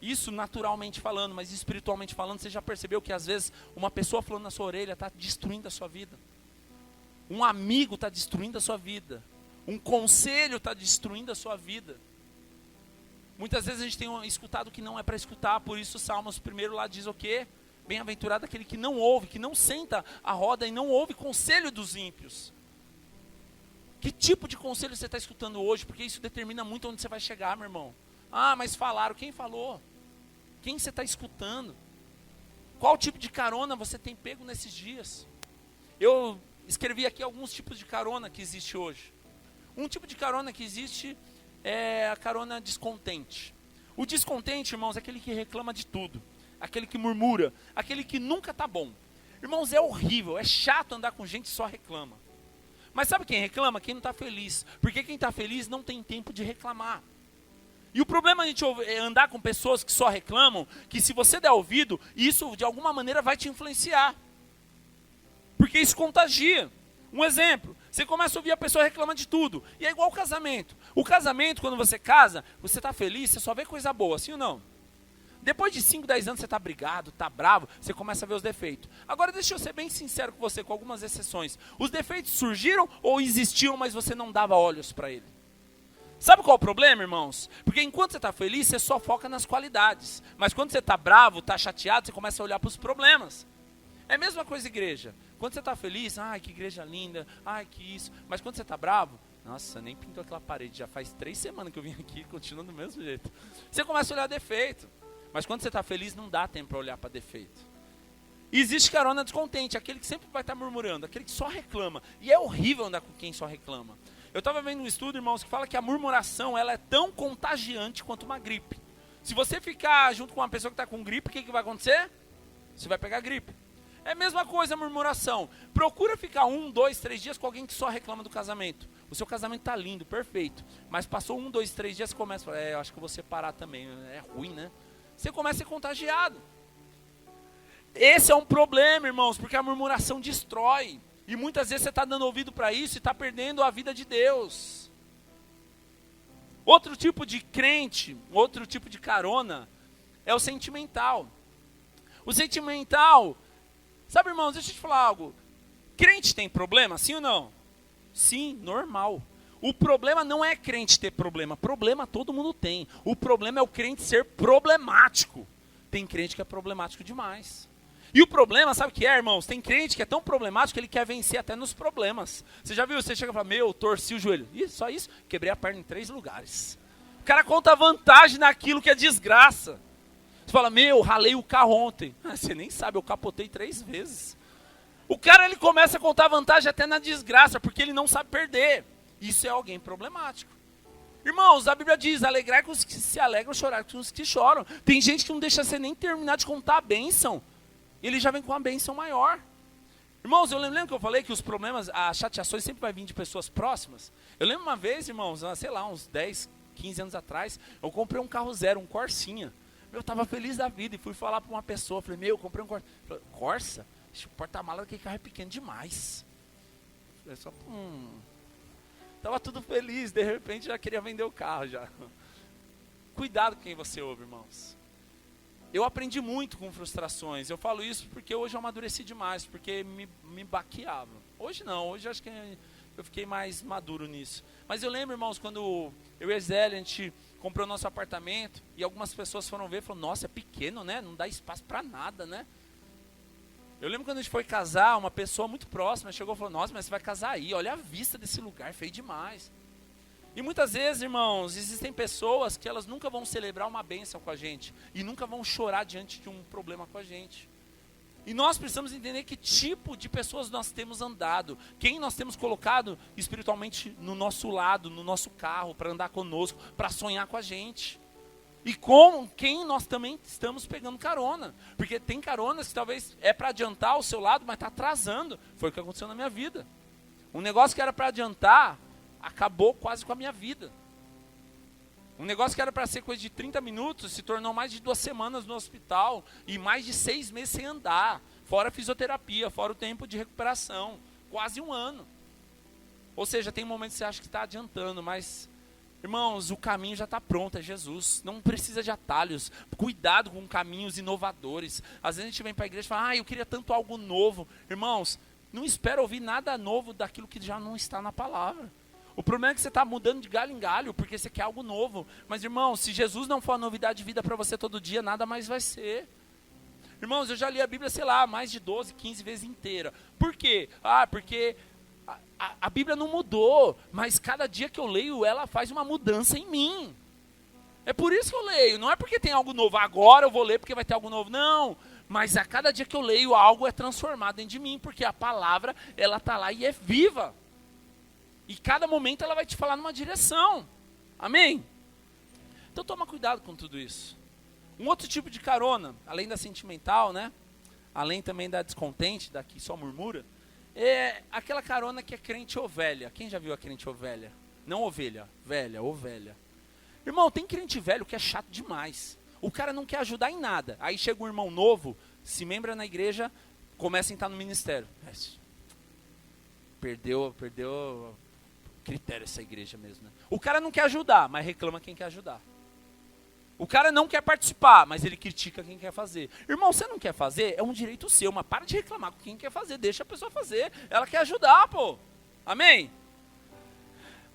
Isso naturalmente falando, mas espiritualmente falando, você já percebeu que às vezes uma pessoa falando na sua orelha está destruindo a sua vida? Um amigo está destruindo a sua vida. Um conselho está destruindo a sua vida. Muitas vezes a gente tem escutado o que não é para escutar, por isso o Salmos primeiro lá diz o quê? Bem-aventurado aquele que não ouve, que não senta a roda e não ouve conselho dos ímpios. Que tipo de conselho você está escutando hoje? Porque isso determina muito onde você vai chegar, meu irmão. Ah, mas falaram. Quem falou? Quem você está escutando? Qual tipo de carona você tem pego nesses dias? Eu escrevi aqui alguns tipos de carona que existe hoje. Um tipo de carona que existe é a carona descontente. O descontente, irmãos, é aquele que reclama de tudo. Aquele que murmura. Aquele que nunca está bom. Irmãos, é horrível, é chato andar com gente que só reclama. Mas sabe quem reclama? Quem não está feliz. Porque quem está feliz não tem tempo de reclamar. E o problema a gente andar com pessoas que só reclamam, que se você der ouvido, isso de alguma maneira vai te influenciar. Porque isso contagia. Um exemplo, você começa a ouvir a pessoa reclamar de tudo. E é igual o casamento. O casamento, quando você casa, você está feliz, você só vê coisa boa, sim ou não? Depois de 5, 10 anos você está brigado, está bravo, você começa a ver os defeitos. Agora deixa eu ser bem sincero com você, com algumas exceções. Os defeitos surgiram ou existiam, mas você não dava olhos para ele? Sabe qual é o problema, irmãos? Porque enquanto você está feliz, você só foca nas qualidades. Mas quando você está bravo, está chateado, você começa a olhar para os problemas. É a mesma coisa igreja. Quando você está feliz, ai que igreja linda, ai que isso. Mas quando você está bravo, nossa, nem pintou aquela parede, já faz 3 semanas que eu vim aqui, continua do mesmo jeito. Você começa a olhar defeito. Mas quando você está feliz, não dá tempo para olhar para defeito. E existe carona descontente, aquele que sempre vai estar murmurando, aquele que só reclama. E é horrível andar com quem só reclama. Eu estava vendo um estudo, irmãos, que fala que a murmuração ela é tão contagiante quanto uma gripe. Se você ficar junto com uma pessoa que está com gripe, o que vai acontecer? Você vai pegar gripe. É a mesma coisa a murmuração. Procura ficar 1, 2, 3 dias com alguém que só reclama do casamento. O seu casamento está lindo, perfeito. Mas passou 1, 2, 3 dias, você começa a falar, eu acho que eu vou separar também. É ruim, né? Você começa a ser contagiado. Esse é um problema, irmãos, porque a murmuração destrói. E muitas vezes você está dando ouvido para isso e está perdendo a vida de Deus. Outro tipo de crente, outro tipo de carona, é o sentimental. O sentimental, sabe, irmãos, deixa eu te falar algo. Crente tem problema, sim ou não? Sim, normal. O problema não é crente ter problema todo mundo tem. O problema é o crente ser problemático. Tem crente que é problemático demais. E o problema, sabe o que é, irmãos? Tem crente que é tão problemático que ele quer vencer até nos problemas. Você já viu? Você chega e fala, torci o joelho. Ih, só isso? Quebrei a perna em 3 lugares. O cara conta vantagem naquilo que é desgraça. Você fala, ralei o carro ontem. Você nem sabe, eu capotei 3 vezes. O cara, ele começa a contar vantagem até na desgraça, porque ele não sabe perder. Isso é alguém problemático. Irmãos, a Bíblia diz, alegrar com os que se alegram, chorar com os que choram. Tem gente que não deixa você nem terminar de contar a bênção. Ele já vem com uma bênção maior. Irmãos, eu lembro que eu falei que os problemas, as chateações sempre vai vir de pessoas próximas. Eu lembro uma vez, irmãos, sei lá, uns 10, 15 anos atrás, eu comprei um carro zero, um Corsinha. Eu estava feliz da vida e fui falar para uma pessoa, falei, eu comprei um Corsa. Falei, Corsa? O porta-mala daquele carro é pequeno demais. Eu só, Estava tudo feliz, de repente já queria vender o carro já. Cuidado com quem você ouve, irmãos. Eu aprendi muito com frustrações. Eu falo isso porque hoje eu amadureci demais, porque me baqueava. Hoje não, hoje acho que eu fiquei mais maduro nisso. Mas eu lembro, irmãos, quando eu e a Zélia, a gente comprou nosso apartamento, e algumas pessoas foram ver e falaram, nossa, é pequeno, né? Não dá espaço para nada, né? Eu lembro quando a gente foi casar, uma pessoa muito próxima chegou e falou, nossa, mas você vai casar aí, olha a vista desse lugar, feio demais. E muitas vezes, irmãos, existem pessoas que elas nunca vão celebrar uma bênção com a gente. E nunca vão chorar diante de um problema com a gente. E nós precisamos entender que tipo de pessoas nós temos andado. Quem nós temos colocado espiritualmente no nosso lado, no nosso carro, para andar conosco, para sonhar com a gente. E com quem nós também estamos pegando carona. Porque tem caronas que talvez é para adiantar o seu lado, mas está atrasando. Foi o que aconteceu na minha vida. Um negócio que era para adiantar, acabou quase com a minha vida. Um negócio que era para ser coisa de 30 minutos, se tornou mais de 2 semanas no hospital e mais de 6 meses sem andar, fora a fisioterapia, fora o tempo de recuperação, quase 1 ano. Ou seja, tem momentos que você acha que está adiantando, mas, irmãos, o caminho já está pronto, é Jesus, não precisa de atalhos, cuidado com caminhos inovadores. Às vezes a gente vem para a igreja e fala, eu queria tanto algo novo. Irmãos, não espera ouvir nada novo daquilo que já não está na palavra. O problema é que você está mudando de galho em galho, porque você quer algo novo. Mas, irmão, se Jesus não for a novidade de vida para você todo dia, nada mais vai ser. Irmãos, eu já li a Bíblia, sei lá, mais de 12, 15 vezes inteira. Por quê? Porque a Bíblia não mudou, mas cada dia que eu leio, ela faz uma mudança em mim. É por isso que eu leio, não é porque tem algo novo. Agora eu vou ler porque vai ter algo novo. Não, mas a cada dia que eu leio, algo é transformado dentro de mim, porque a palavra, ela está lá e é viva. E cada momento ela vai te falar numa direção. Amém? Então toma cuidado com tudo isso. Um outro tipo de carona, além da sentimental, né? Além também da descontente, da que só murmura, é aquela carona que é crente ovelha. Quem já viu a crente ovelha? Não ovelha, velha, ovelha. Irmão, tem crente velho que é chato demais. O cara não quer ajudar em nada. Aí chega um irmão novo, se membra na igreja, começa a entrar no ministério. Perdeu critério essa igreja mesmo, né? O cara não quer ajudar, mas reclama quem quer ajudar. O cara não quer participar, mas ele critica quem quer fazer. Irmão, você não quer fazer? É um direito seu, mas para de reclamar com quem quer fazer. Deixa a pessoa fazer. Ela quer ajudar, pô. Amém?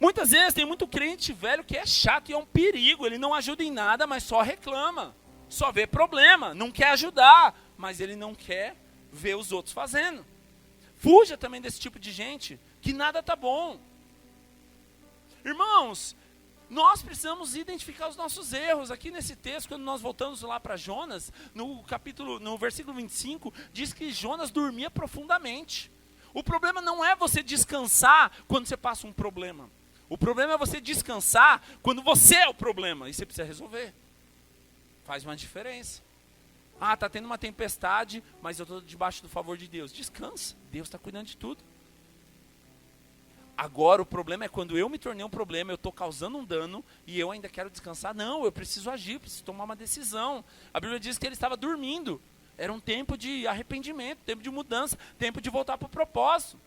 Muitas vezes tem muito crente velho que é chato e é um perigo. Ele não ajuda em nada, mas só reclama. Só vê problema, não quer ajudar, mas ele não quer ver os outros fazendo. Fuja também desse tipo de gente, que nada tá bom. Irmãos, nós precisamos identificar os nossos erros. Aqui nesse texto, quando nós voltamos lá para Jonas, no versículo 25, diz que Jonas dormia profundamente. O problema não é você descansar quando você passa um problema. O problema é você descansar quando você é o problema e você precisa resolver. Faz uma diferença. Ah, está tendo uma tempestade, mas eu estou debaixo do favor de Deus. Descansa, Deus está cuidando de tudo. Agora o problema é quando eu me tornei um problema, eu estou causando um dano e eu ainda quero descansar. Não, eu preciso agir, preciso tomar uma decisão. A Bíblia diz que ele estava dormindo. Era um tempo de arrependimento, tempo de mudança, tempo de voltar para o propósito.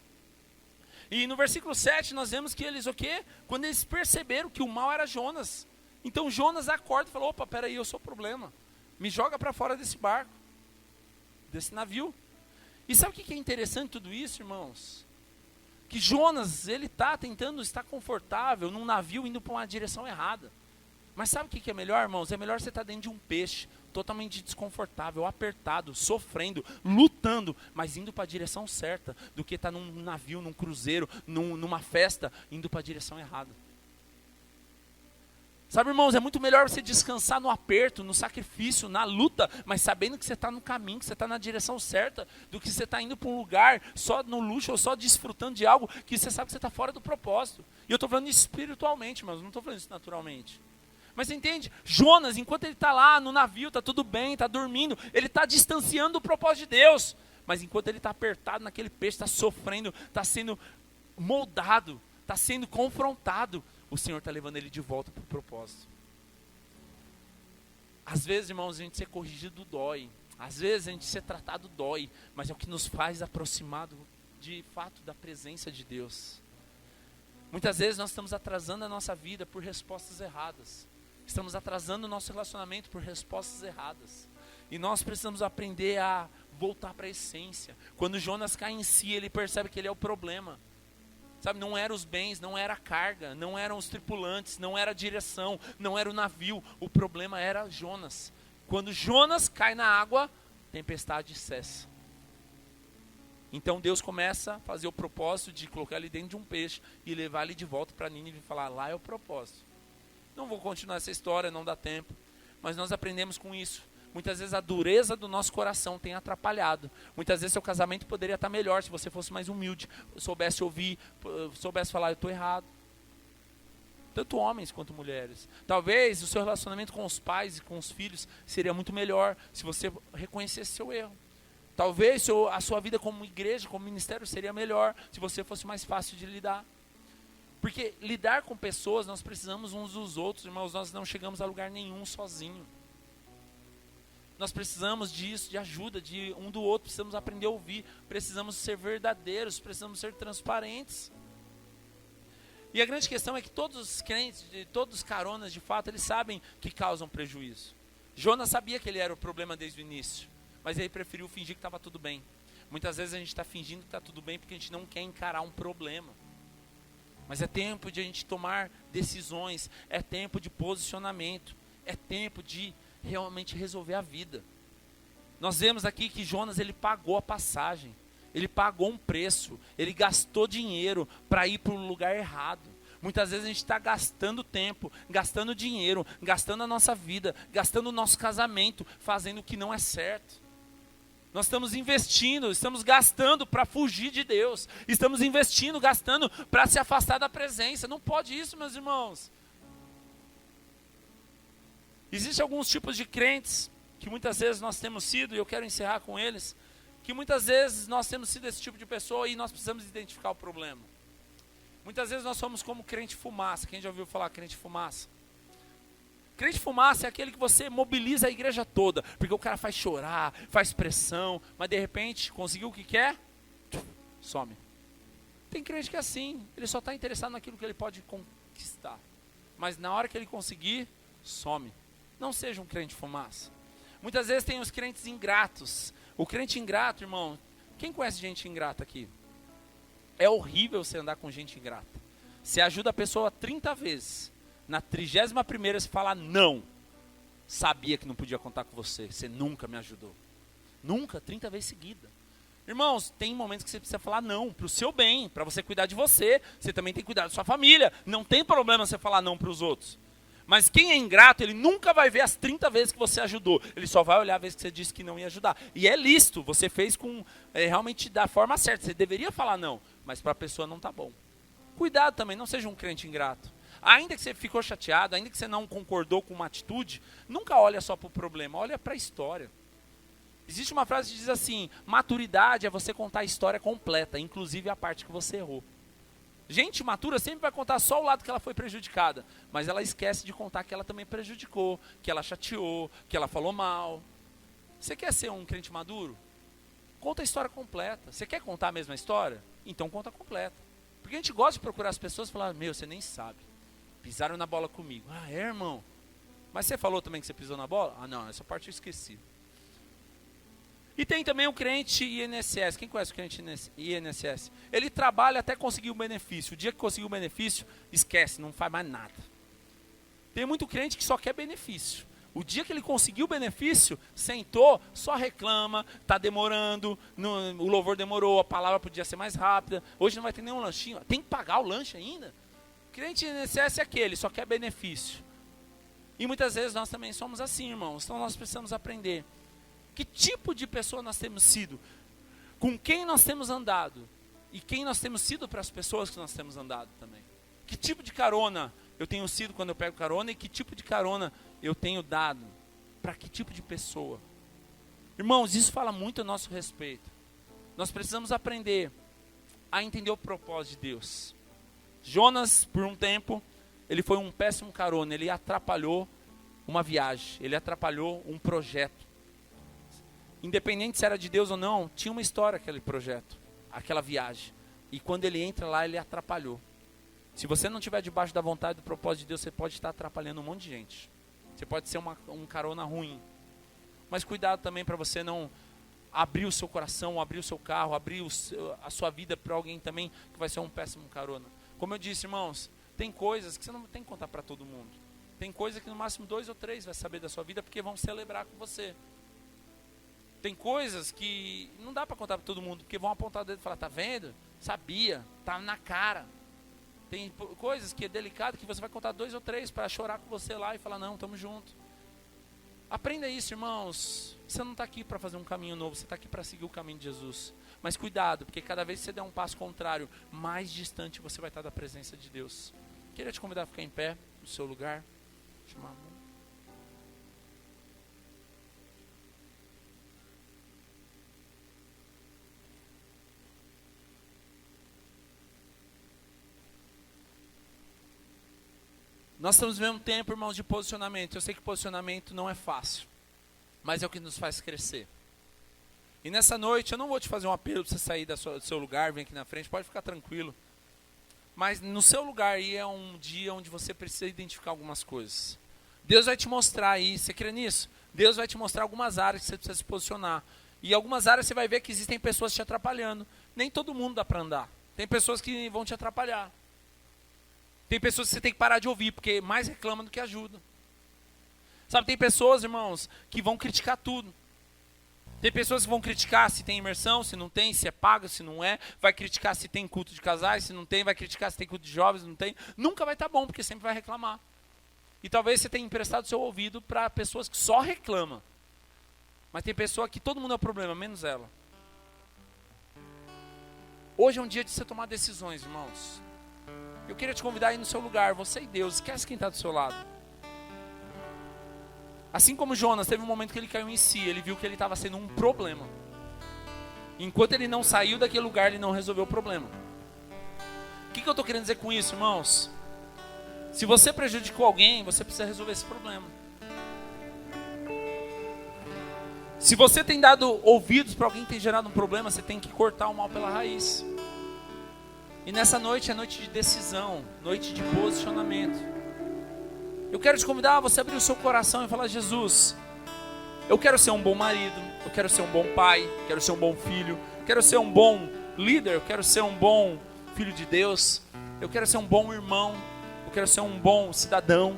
E no versículo 7 nós vemos que eles, o quê? Quando eles perceberam que o mal era Jonas. Então Jonas acorda e falou, opa, peraí, eu sou o problema. Me joga para fora desse barco, desse navio. E sabe o que é interessante tudo isso, irmãos? Que Jonas, ele está tentando estar confortável num navio indo para uma direção errada. Mas sabe o que é melhor, irmãos? É melhor você estar dentro de um peixe, totalmente desconfortável, apertado, sofrendo, lutando, mas indo para a direção certa, do que estar num navio, num cruzeiro, numa festa, indo para a direção errada. Sabe, irmãos, é muito melhor você descansar no aperto, no sacrifício, na luta, mas sabendo que você está no caminho, que você está na direção certa, do que você está indo para um lugar só no luxo ou só desfrutando de algo que você sabe que você está fora do propósito. E eu estou falando isso espiritualmente, mas não estou falando isso naturalmente. Mas você entende? Jonas, enquanto ele está lá no navio, está tudo bem, está dormindo, ele está distanciando do propósito de Deus. Mas enquanto ele está apertado naquele peixe, está sofrendo, está sendo moldado, está sendo confrontado, o Senhor está levando ele de volta para o propósito. Às vezes, irmãos, a gente ser corrigido dói. Às vezes a gente ser tratado dói, mas é o que nos faz aproximar de fato da presença de Deus. Muitas vezes nós estamos atrasando a nossa vida por respostas erradas. Estamos atrasando o nosso relacionamento por respostas erradas. E nós precisamos aprender a voltar para a essência. Quando Jonas cai em si, ele percebe que ele é o problema. Sabe, não eram os bens, não era a carga, não eram os tripulantes, não era a direção, não era o navio. O problema era Jonas. Quando Jonas cai na água, a tempestade cessa. Então Deus começa a fazer o propósito de colocar ele dentro de um peixe e levar ele de volta para Nínive e falar, lá é o propósito. Não vou continuar essa história, não dá tempo. Mas nós aprendemos com isso. Muitas vezes a dureza do nosso coração tem atrapalhado. Muitas vezes seu casamento poderia estar melhor se você fosse mais humilde, soubesse ouvir, soubesse falar, eu estou errado. Tanto homens quanto mulheres. Talvez o seu relacionamento com os pais e com os filhos seria muito melhor se você reconhecesse seu erro. Talvez a sua vida como igreja, como ministério seria melhor se você fosse mais fácil de lidar. Porque lidar com pessoas, nós precisamos uns dos outros, irmãos, nós não chegamos a lugar nenhum sozinho. Nós precisamos disso, de ajuda, de um do outro, precisamos aprender a ouvir, precisamos ser verdadeiros, precisamos ser transparentes. E a grande questão é que todos os crentes, todos os caronas de fato, eles sabem que causam prejuízo. Jonas sabia que ele era o problema desde o início, mas ele preferiu fingir que estava tudo bem. Muitas vezes a gente está fingindo que está tudo bem porque a gente não quer encarar um problema. Mas é tempo de a gente tomar decisões, é tempo de posicionamento, é tempo de realmente resolver a vida. Nós vemos aqui que Jonas, ele pagou a passagem, ele pagou um preço, ele gastou dinheiro para ir para o lugar errado. Muitas vezes a gente está gastando tempo, gastando dinheiro, gastando a nossa vida, gastando o nosso casamento, fazendo o que não é certo. Nós estamos investindo, estamos gastando para fugir de Deus, estamos investindo, gastando para se afastar da presença. Não pode isso, meus irmãos. Existem alguns tipos de crentes que muitas vezes nós temos sido, e eu quero encerrar com eles, que muitas vezes nós temos sido esse tipo de pessoa e nós precisamos identificar o problema. Muitas vezes nós somos como crente fumaça. Quem já ouviu falar crente fumaça? Crente fumaça é aquele que você mobiliza a igreja toda, porque o cara faz chorar, faz pressão, mas de repente conseguiu o que quer, some. Tem crente que é assim, ele só está interessado naquilo que ele pode conquistar, mas na hora que ele conseguir, some. Não seja um crente fumaça. Muitas vezes tem os crentes ingratos. O crente ingrato, irmão, quem conhece gente ingrata aqui? É horrível você andar com gente ingrata. Você ajuda a pessoa 30 vezes. Na 31ª você fala não. Sabia que não podia contar com você. Você nunca me ajudou. Nunca, 30 vezes seguida. Irmãos, tem momentos que você precisa falar não, para o seu bem, para você cuidar de você. Você também tem que cuidar da sua família. Não tem problema você falar não para os outros. Mas quem é ingrato, ele nunca vai ver as 30 vezes que você ajudou. Ele só vai olhar a vez que você disse que não ia ajudar. E é lícito, você fez com realmente da forma certa. Você deveria falar não, mas para a pessoa não tá bom. Cuidado também, não seja um crente ingrato. Ainda que você ficou chateado, ainda que você não concordou com uma atitude, nunca olha só para o problema, olha para a história. Existe uma frase que diz assim: maturidade é você contar a história completa, inclusive a parte que você errou. Gente matura sempre vai contar só o lado que ela foi prejudicada, mas ela esquece de contar que ela também prejudicou, que ela chateou, que ela falou mal. Você quer ser um crente maduro? Conta a história completa. Você quer contar a mesma história? Então conta completa. Porque a gente gosta de procurar as pessoas e falar: meu, você nem sabe. Pisaram na bola comigo. Ah, é, irmão? Mas você falou também que você pisou na bola? Ah, não, essa parte eu esqueci. E tem também o crente INSS. Quem conhece o crente INSS? Ele trabalha até conseguir o benefício. O dia que conseguir o benefício, esquece, não faz mais nada. Tem muito crente que só quer benefício. O dia que ele conseguiu o benefício, sentou, só reclama, está demorando, o louvor demorou, a palavra podia ser mais rápida, hoje não vai ter nenhum lanchinho, tem que pagar o lanche ainda. O crente INSS é aquele, só quer benefício. E muitas vezes nós também somos assim, irmãos, então nós precisamos aprender. Que tipo de pessoa nós temos sido? Com quem nós temos andado? E quem nós temos sido para as pessoas que nós temos andado também? Que tipo de carona eu tenho sido quando eu pego carona? E que tipo de carona eu tenho dado? Para que tipo de pessoa? Irmãos, isso fala muito a nosso respeito. Nós precisamos aprender a entender o propósito de Deus. Jonas, por um tempo, ele foi um péssimo carona. Ele atrapalhou uma viagem. Ele atrapalhou um projeto. Independente se era de Deus ou não, tinha uma história aquele projeto, aquela viagem. E quando ele entra lá, ele atrapalhou. Se você não estiver debaixo da vontade e do propósito de Deus, você pode estar atrapalhando um monte de gente. Você pode ser um carona ruim. Mas cuidado também para você não abrir o seu coração, abrir o seu carro, abrir a sua vida para alguém também que vai ser um péssimo carona. Como eu disse, irmãos, tem coisas que você não tem que contar para todo mundo. Tem coisas que no máximo 2 ou 3 vai saber da sua vida porque vão celebrar com você. Tem coisas que não dá para contar para todo mundo, porque vão apontar o dedo e falar: tá vendo? Sabia, tá na cara. Tem coisas que é delicado que você vai contar 2 ou 3 para chorar com você lá e falar: não, estamos juntos. Aprenda isso, irmãos. Você não está aqui para fazer um caminho novo, você está aqui para seguir o caminho de Jesus. Mas cuidado, porque cada vez que você der um passo contrário, mais distante você vai estar da presença de Deus. Queria te convidar a ficar em pé no seu lugar. Chamar a mão. Nós estamos vivendo um tempo, irmãos, de posicionamento. Eu sei que posicionamento não é fácil, mas é o que nos faz crescer. E nessa noite, eu não vou te fazer um apelo para você sair do seu lugar, vem aqui na frente, pode ficar tranquilo. Mas no seu lugar aí é um dia onde você precisa identificar algumas coisas. Deus vai te mostrar aí, você crê nisso? Deus vai te mostrar algumas áreas que você precisa se posicionar. E algumas áreas você vai ver que existem pessoas te atrapalhando. Nem todo mundo dá para andar. Tem pessoas que vão te atrapalhar. Tem pessoas que você tem que parar de ouvir, porque mais reclamam do que ajudam. Sabe, tem pessoas, irmãos, que vão criticar tudo. Tem pessoas que vão criticar se tem imersão, se não tem, se é pago, se não é. Vai criticar se tem culto de casais, se não tem. Vai criticar se tem culto de jovens, se não tem. Nunca vai estar bom, porque sempre vai reclamar. E talvez você tenha emprestado seu ouvido para pessoas que só reclamam. Mas tem pessoa que todo mundo é o problema, menos ela. Hoje é um dia de você tomar decisões, irmãos. Eu queria te convidar aí no seu lugar, você e Deus, esquece quem está do seu lado. Assim como Jonas, teve um momento que ele caiu em si, ele viu que ele estava sendo um problema. Enquanto ele não saiu daquele lugar, ele não resolveu o problema. O que eu estou querendo dizer com isso, irmãos? Se você prejudicou alguém, você precisa resolver esse problema. Se você tem dado ouvidos para alguém que tem gerado um problema, você tem que cortar o mal pela raiz. E nessa noite é noite de decisão, noite de posicionamento. Eu quero te convidar a você abrir o seu coração e falar: Jesus, eu quero ser um bom marido, eu quero ser um bom pai, quero ser um bom filho, quero ser um bom líder, eu quero ser um bom filho de Deus. eu quero ser um bom irmão, eu quero ser um bom cidadão.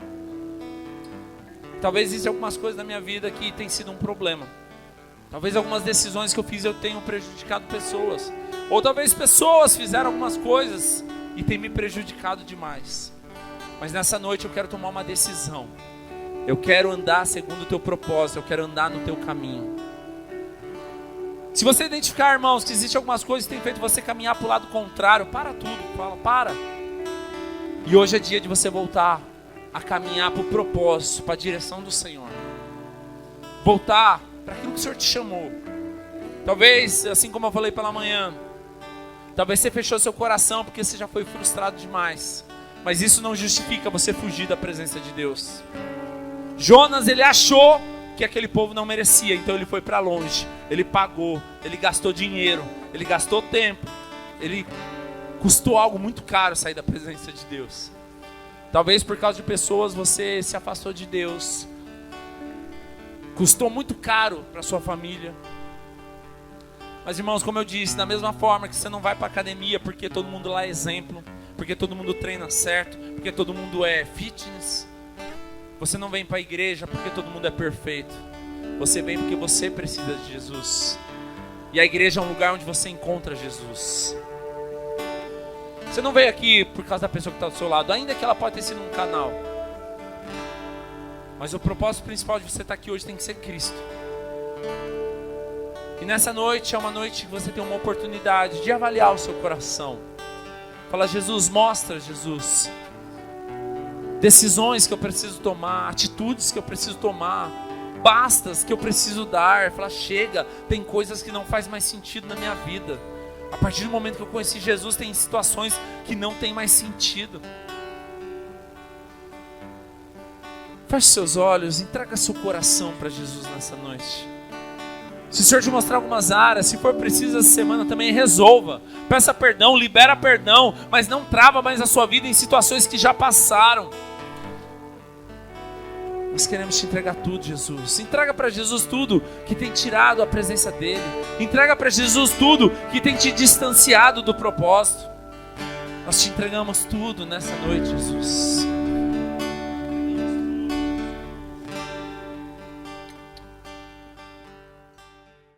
Talvez existam algumas coisas na minha vida que tem sido um problema. Talvez algumas decisões que eu fiz eu tenham prejudicado pessoas. Ou talvez pessoas fizeram algumas coisas e tem me prejudicado demais. Mas nessa noite eu quero tomar uma decisão. Eu quero andar segundo o teu propósito, eu quero andar no teu caminho. Se você identificar, irmãos, que existem algumas coisas que têm feito você caminhar para o lado contrário, para tudo, fala, para. E hoje é dia de você voltar a caminhar para o propósito, para a direção do Senhor. Voltar para aquilo que o Senhor te chamou. Talvez, assim como eu falei pela manhã, talvez você fechou seu coração porque você já foi frustrado demais. Mas isso não justifica você fugir da presença de Deus. Jonas, ele achou que aquele povo não merecia, então ele foi para longe. Ele pagou, ele gastou dinheiro, ele gastou tempo. Ele custou algo muito caro sair da presença de Deus. Talvez por causa de pessoas você se afastou de Deus. Custou muito caro para sua família. Mas irmãos, como eu disse, da mesma forma que você não vai para academia porque todo mundo lá é exemplo, porque todo mundo treina certo, porque todo mundo é fitness, você não vem para a igreja porque todo mundo é perfeito. Você vem porque você precisa de Jesus. E a igreja é um lugar onde você encontra Jesus. Você não veio aqui por causa da pessoa que está do seu lado, ainda que ela pode ter sido um canal. Mas o propósito principal de você estar aqui hoje tem que ser Cristo. E nessa noite é uma noite que você tem uma oportunidade de avaliar o seu coração. Fala, Jesus, mostra, Jesus, decisões que eu preciso tomar, atitudes que eu preciso tomar, bastas que eu preciso dar. Fala, chega, tem coisas que não faz mais sentido na minha vida. A partir do momento que eu conheci Jesus, tem situações que não tem mais sentido. Feche seus olhos, entrega seu coração para Jesus nessa noite. Se o Senhor te mostrar algumas áreas, se for preciso essa semana também, resolva. Peça perdão, libera perdão, mas não trava mais a sua vida em situações que já passaram. Nós queremos te entregar tudo, Jesus. Entrega para Jesus tudo que tem tirado a presença dEle. Entrega para Jesus tudo que tem te distanciado do propósito. Nós te entregamos tudo nessa noite, Jesus.